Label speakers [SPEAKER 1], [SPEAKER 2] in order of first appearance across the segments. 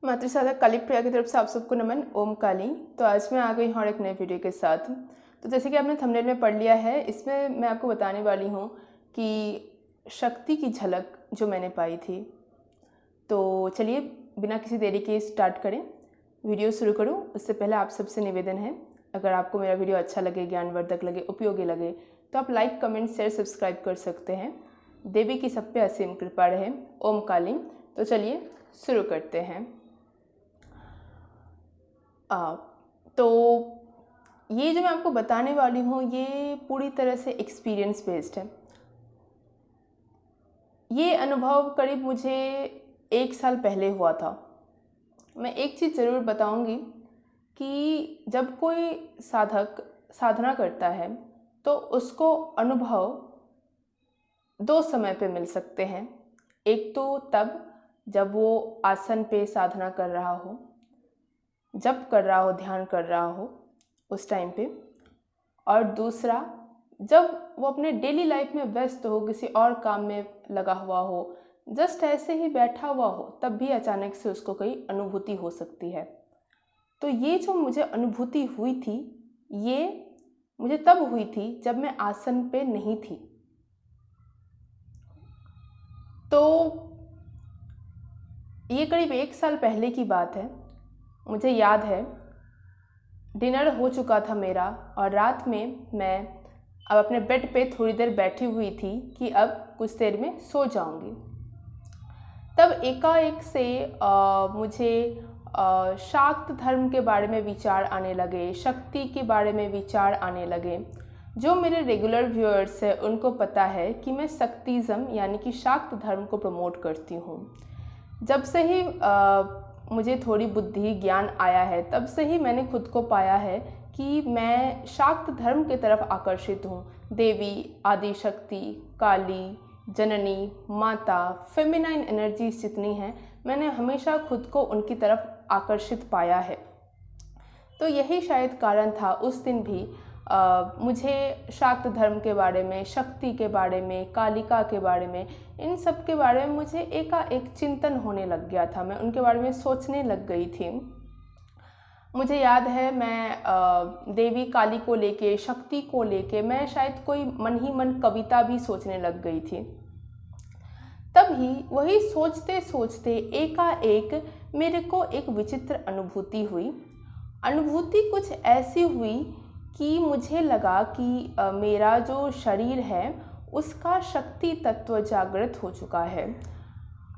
[SPEAKER 1] मातृ साधक काली प्रिया की तरफ से आप सबको नमन। ओम काली। तो आज मैं आ गई हूँ और एक नए वीडियो के साथ। तो जैसे कि आपने थंबनेल में पढ़ लिया है, इसमें मैं आपको बताने वाली हूँ कि शक्ति की झलक जो मैंने पाई थी। तो चलिए बिना किसी देरी के स्टार्ट करें, वीडियो शुरू करूँ। उससे पहले आप सबसे निवेदन है, अगर आपको मेरा वीडियो अच्छा लगे, ज्ञानवर्धक लगे, उपयोगी लगे तो आप लाइक, कमेंट, शेयर, सब्सक्राइब कर सकते हैं। देवी की सब पे असीम कृपा रहे। ओम काली। तो चलिए शुरू करते हैं। तो ये जो मैं आपको बताने वाली हूँ ये पूरी तरह से एक्सपीरियंस बेस्ड है। ये अनुभव करीब मुझे 1 साल पहले हुआ था। मैं एक चीज़ ज़रूर बताऊंगी कि जब कोई साधक साधना करता है तो उसको अनुभव 2 समय पे मिल सकते हैं। एक तो तब जब वो आसन पे साधना कर रहा हो, जप कर रहा हो, ध्यान कर रहा हो उस टाइम पे, और दूसरा जब वो अपने डेली लाइफ में व्यस्त हो, किसी और काम में लगा हुआ हो, जस्ट ऐसे ही बैठा हुआ हो, तब भी अचानक से उसको कोई अनुभूति हो सकती है। तो ये जो मुझे अनुभूति हुई थी, ये मुझे तब हुई थी जब मैं आसन पे नहीं थी। तो ये करीब 1 साल पहले की बात है। मुझे याद है डिनर हो चुका था मेरा और रात में मैं अब अपने बेड पे थोड़ी देर बैठी हुई थी कि अब कुछ देर में सो जाऊंगी। तब एकाएक से मुझे शाक्त धर्म के बारे में विचार आने लगे, शक्ति के बारे में विचार आने लगे। जो मेरे रेगुलर व्यूअर्स हैं उनको पता है कि मैं शक्तिज़म यानी कि शाक्त धर्म को प्रमोट करती हूँ। जब से ही मुझे थोड़ी बुद्धि ज्ञान आया है, तब से ही मैंने खुद को पाया है कि मैं शाक्त धर्म की तरफ आकर्षित हूँ। देवी, आदि शक्ति, काली, जननी, माता, फेमिनाइन एनर्जीज जितनी हैं, मैंने हमेशा खुद को उनकी तरफ आकर्षित पाया है। तो यही शायद कारण था उस दिन भी मुझे शाक्त धर्म के बारे में, शक्ति के बारे में, कालिका के बारे में, इन सब के बारे में मुझे एकाएक चिंतन होने लग गया था। मैं उनके बारे में सोचने लग गई थी। मुझे याद है मैं देवी काली को लेके, शक्ति को लेके मैं शायद कोई मन ही मन कविता भी सोचने लग गई थी। तभी वही सोचते सोचते एकाएक मेरे को एक विचित्र अनुभूति हुई। अनुभूति कुछ ऐसी हुई कि मुझे लगा कि मेरा जो शरीर है उसका शक्ति तत्व जागृत हो चुका है।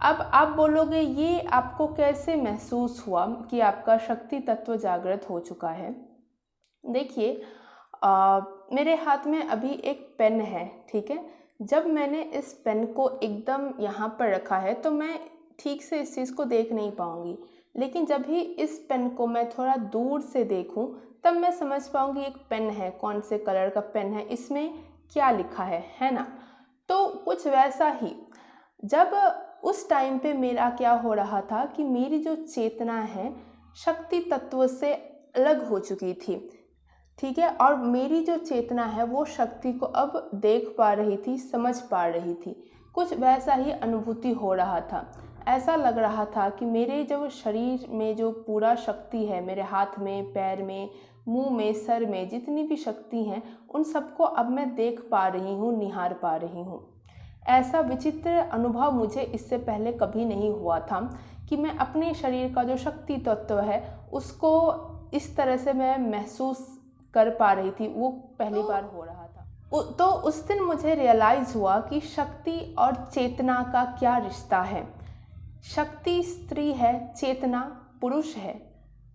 [SPEAKER 1] अब आप बोलोगे ये आपको कैसे महसूस हुआ कि आपका शक्ति तत्व जागृत हो चुका है? देखिए, मेरे हाथ में अभी एक पेन है, ठीक है। जब मैंने इस पेन को एकदम यहाँ पर रखा है तो मैं ठीक से इस चीज़ को देख नहीं पाऊँगी, लेकिन जब भी इस पेन को मैं थोड़ा दूर से देखूँ तब मैं समझ पाऊँगी एक पेन है, कौन से कलर का पेन है, इसमें क्या लिखा है ना। तो कुछ वैसा ही जब उस टाइम पे मेरा क्या हो रहा था कि मेरी जो चेतना है शक्ति तत्व से अलग हो चुकी थी, ठीक है। और मेरी जो चेतना है वो शक्ति को अब देख पा रही थी, समझ पा रही थी। कुछ वैसा ही अनुभूति हो रहा था। ऐसा लग रहा था कि मेरे जो शरीर में जो पूरा शक्ति है, मेरे हाथ में, पैर में, मुंह में, सर में जितनी भी शक्ति हैं उन सबको अब मैं देख पा रही हूँ, निहार पा रही हूँ। ऐसा विचित्र अनुभव मुझे इससे पहले कभी नहीं हुआ था कि मैं अपने शरीर का जो शक्ति तत्व है उसको इस तरह से मैं महसूस कर पा रही थी। वो पहली बार हो रहा था। तो उस दिन मुझे रियलाइज़ हुआ कि शक्ति और चेतना का क्या रिश्ता है। शक्ति स्त्री है, चेतना पुरुष है।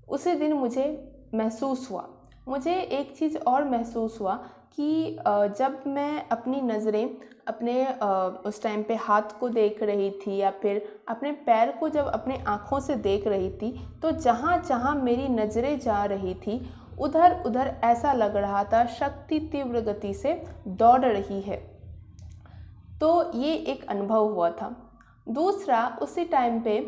[SPEAKER 1] उसी दिन मुझे महसूस हुआ। मुझे एक चीज़ और महसूस हुआ कि जब मैं अपनी नज़रें अपने उस टाइम पे हाथ को देख रही थी या फिर अपने पैर को जब अपने आँखों से देख रही थी, तो जहाँ जहाँ मेरी नज़रें जा रही थी उधर उधर ऐसा लग रहा था शक्ति तीव्र गति से दौड़ रही है। तो ये एक अनुभव हुआ था। दूसरा, उसी टाइम पे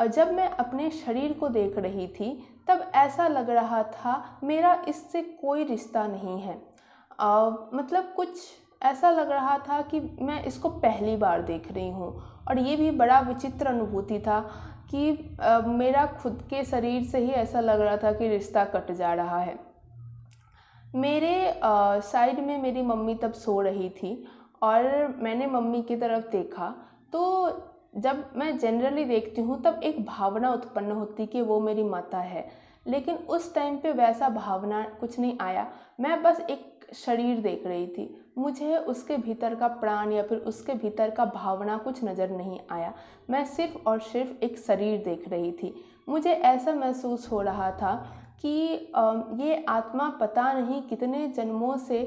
[SPEAKER 1] जब मैं अपने शरीर को देख रही थी तब ऐसा लग रहा था मेरा इससे कोई रिश्ता नहीं है। मतलब कुछ ऐसा लग रहा था कि मैं इसको पहली बार देख रही हूँ। और ये भी बड़ा विचित्र अनुभूति था कि मेरा खुद के शरीर से ही ऐसा लग रहा था कि रिश्ता कट जा रहा है। मेरे साइड में मेरी मम्मी तब सो रही थी और मैंने मम्मी की तरफ देखा, तो जब मैं जनरली देखती हूँ तब एक भावना उत्पन्न होती कि वो मेरी माता है, लेकिन उस टाइम पे वैसा भावना कुछ नहीं आया। मैं बस एक शरीर देख रही थी, मुझे उसके भीतर का प्राण या फिर उसके भीतर का भावना कुछ नज़र नहीं आया। मैं सिर्फ और सिर्फ एक शरीर देख रही थी। मुझे ऐसा महसूस हो रहा था कि ये आत्मा पता नहीं कितने जन्मों से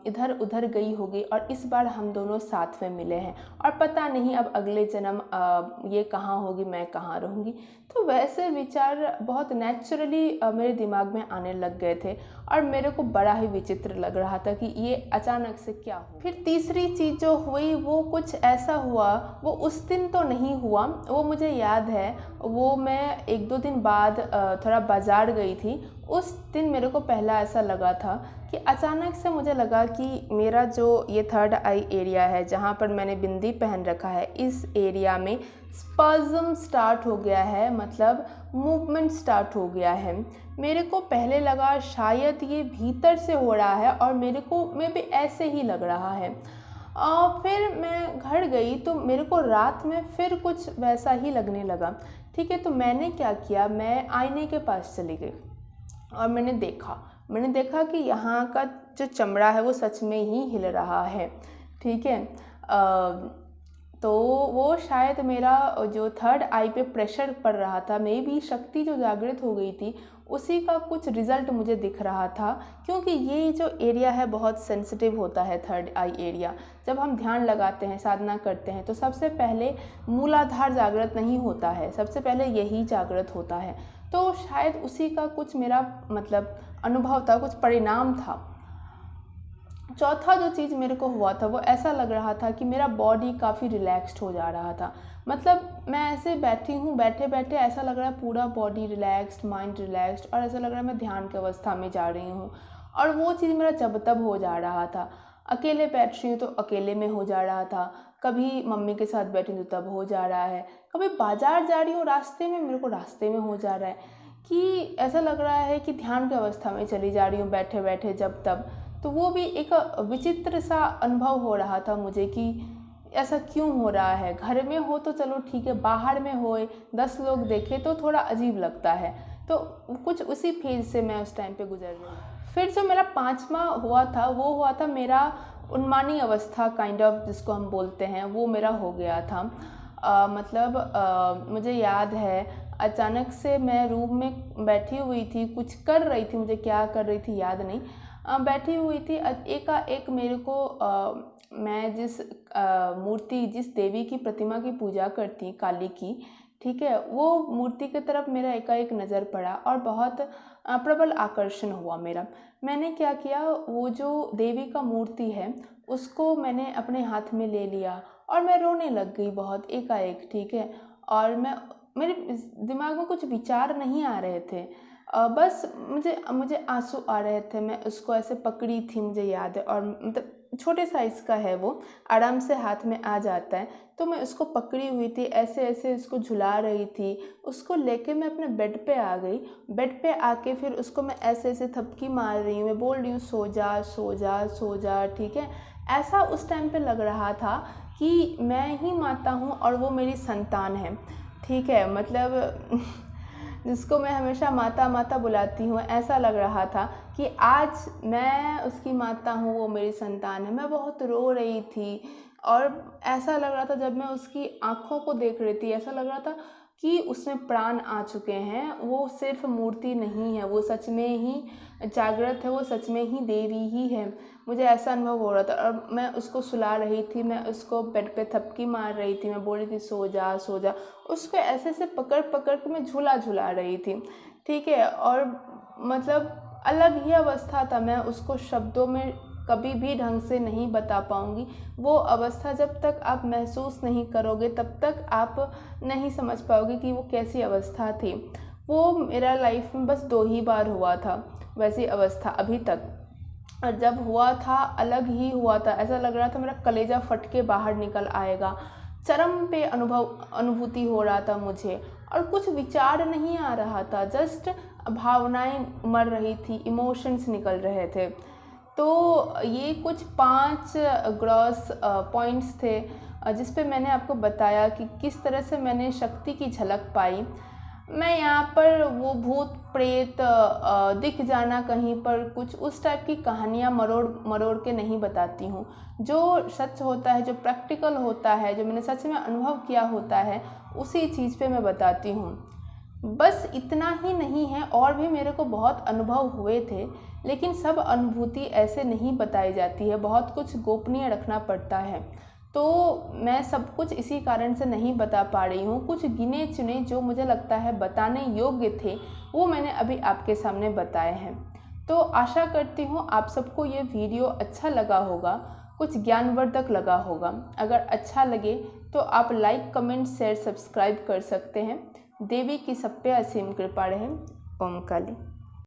[SPEAKER 1] इधर उधर गई होगी और इस बार हम दोनों साथ में मिले हैं और पता नहीं अब अगले जन्म ये कहाँ होगी, मैं कहाँ रहूँगी। तो वैसे विचार बहुत नेचुरली मेरे दिमाग में आने लग गए थे और मेरे को बड़ा ही विचित्र लग रहा था कि ये अचानक से क्या हो। फिर तीसरी चीज़ जो हुई वो कुछ ऐसा हुआ, वो उस दिन तो नहीं हुआ, वो मुझे याद है। वो मैं 1-2 दिन बाद थोड़ा बाज़ार गई थी। उस दिन मेरे को पहला ऐसा लगा था कि अचानक से मुझे लगा कि मेरा जो ये थर्ड आई एरिया है जहाँ पर मैंने बिंदी पहन रखा है, इस एरिया में स्पज़म स्टार्ट हो गया है, मतलब मूवमेंट स्टार्ट हो गया है। मेरे को पहले लगा शायद ये भीतर से हो रहा है और मेरे को में भी ऐसे ही लग रहा है। फिर मैं घर गई तो मेरे को रात में फिर कुछ वैसा ही लगने लगा। ठीक है, तो मैंने क्या किया, मैं आईने के पास चली गई और मैंने देखा कि यहाँ का जो चमड़ा है वो सच में ही हिल रहा है। ठीक है, तो वो शायद मेरा जो थर्ड आई पे प्रेशर पड़ रहा था, मे बी शक्ति जो जागृत हो गई थी उसी का कुछ रिज़ल्ट मुझे दिख रहा था। क्योंकि ये जो एरिया है बहुत सेंसिटिव होता है, थर्ड आई एरिया। जब हम ध्यान लगाते हैं, साधना करते हैं, तो सबसे पहले मूलाधार जागृत नहीं होता है, सबसे पहले यही जागृत होता है। तो शायद उसी का कुछ मेरा मतलब अनुभव था, कुछ परिणाम था। चौथा जो चीज़ मेरे को हुआ था वो ऐसा लग रहा था कि मेरा बॉडी काफ़ी रिलैक्स्ड हो जा रहा था। मतलब मैं ऐसे बैठी हूँ, बैठे बैठे ऐसा लग रहा है पूरा बॉडी रिलैक्स्ड, माइंड रिलैक्स्ड, और ऐसा लग रहा है मैं ध्यान की अवस्था में जा रही हूँ। और वो चीज़ मेरा जब तब हो जा रहा था। अकेले बैठ रही हूँ तो अकेले में हो जा रहा था, कभी मम्मी के साथ बैठी हूँ तो तब हो जा रहा है, कभी बाजार जा रही हूँ रास्ते में मेरे को रास्ते में हो जा रहा है, कि ऐसा लग रहा है कि ध्यान की अवस्था में चली जा रही हूँ बैठे बैठे जब तब। तो वो भी एक विचित्र सा अनुभव हो रहा था मुझे कि ऐसा क्यों हो रहा है। घर में हो तो चलो ठीक है, बाहर में होए 10 लोग देखे तो थोड़ा अजीब लगता है। तो कुछ उसी फेज से मैं उस टाइम पे गुजर रही हूँ। फिर जो मेरा 5वां हुआ था वो हुआ था मेरा उन्मानी अवस्था काइंड ऑफ, जिसको हम बोलते हैं, वो मेरा हो गया था। मुझे याद है अचानक से मैं रूम में बैठी हुई थी, कुछ कर रही थी, मुझे क्या कर रही थी याद नहीं, बैठी हुई थी। एकाएक मेरे को मैं जिस मूर्ति, जिस देवी की प्रतिमा की पूजा करती, काली की, ठीक है, वो मूर्ति की तरफ मेरा एकाएक नज़र पड़ा और बहुत प्रबल आकर्षण हुआ मेरा। मैंने क्या किया, वो जो देवी का मूर्ति है उसको मैंने अपने हाथ में ले लिया और मैं रोने लग गई बहुत एकाएक। ठीक है, और मेरे दिमाग में कुछ विचार नहीं आ रहे थे, बस मुझे आंसू आ रहे थे। मैं उसको ऐसे पकड़ी थी, मुझे याद है, और मतलब छोटे साइज़ का है वो, आराम से हाथ में आ जाता है। तो मैं उसको पकड़ी हुई थी, ऐसे ऐसे उसको झुला रही थी। उसको लेके मैं अपने बेड पे आ गई। बेड पे आके फिर उसको मैं ऐसे ऐसे थपकी मार रही हूँ, मैं बोल रही हूँ सो जा सो जा सो जा। ठीक है, ऐसा उस टाइम पे लग रहा था कि मैं ही माता हूँ और वो मेरी संतान है। ठीक है, मतलब जिसको मैं हमेशा माता माता बुलाती हूँ, ऐसा लग रहा था कि आज मैं उसकी माता हूँ, वो मेरी संतान है। मैं बहुत रो रही थी और ऐसा लग रहा था, जब मैं उसकी आँखों को देख रही थी, ऐसा लग रहा था कि उसमें प्राण आ चुके हैं। वो सिर्फ मूर्ति नहीं है, वो सच में ही जागृत है, वो सच में ही देवी ही है। मुझे ऐसा अनुभव हो रहा था और मैं उसको सुला रही थी, मैं उसको बेड पे थपकी मार रही थी, मैं बोल रही थी सो जा सो जा। उसको ऐसे ऐसे पकड़ पकड़ के मैं झूला झुला रही थी। ठीक है, और मतलब अलग ही अवस्था था। मैं उसको शब्दों में कभी भी ढंग से नहीं बता पाऊँगी। वो अवस्था जब तक आप महसूस नहीं करोगे तब तक आप नहीं समझ पाओगे कि वो कैसी अवस्था थी। वो मेरा लाइफ में बस 2 ही बार हुआ था वैसी अवस्था अभी तक, और जब हुआ था अलग ही हुआ था। ऐसा लग रहा था मेरा कलेजा फट के बाहर निकल आएगा। चरम पे अनुभूति हो रहा था मुझे, और कुछ विचार नहीं आ रहा था, जस्ट भावनाएं उमड़ रही थी, इमोशंस निकल रहे थे। तो ये कुछ 5 ग्रॉस पॉइंट्स थे जिस पे मैंने आपको बताया कि किस तरह से मैंने शक्ति की झलक पाई। मैं यहाँ पर वो भूत प्रेत दिख जाना कहीं पर कुछ उस टाइप की कहानियाँ मरोड़ मरोड़ के नहीं बताती हूँ। जो सच होता है, जो प्रैक्टिकल होता है, जो मैंने सच में अनुभव किया होता है, उसी चीज़ पे मैं बताती हूँ। बस इतना ही नहीं है, और भी मेरे को बहुत अनुभव हुए थे, लेकिन सब अनुभूति ऐसे नहीं बताई जाती है, बहुत कुछ गोपनीय रखना पड़ता है। तो मैं सब कुछ इसी कारण से नहीं बता पा रही हूँ। कुछ गिने चुने जो मुझे लगता है बताने योग्य थे, वो मैंने अभी आपके सामने बताए हैं। तो आशा करती हूँ आप सबको ये वीडियो अच्छा लगा होगा, कुछ ज्ञानवर्धक लगा होगा। अगर अच्छा लगे तो आप लाइक, कमेंट, शेयर, सब्सक्राइब कर सकते हैं। देवी की सब पे असीम कृपा रहे। ओम काली।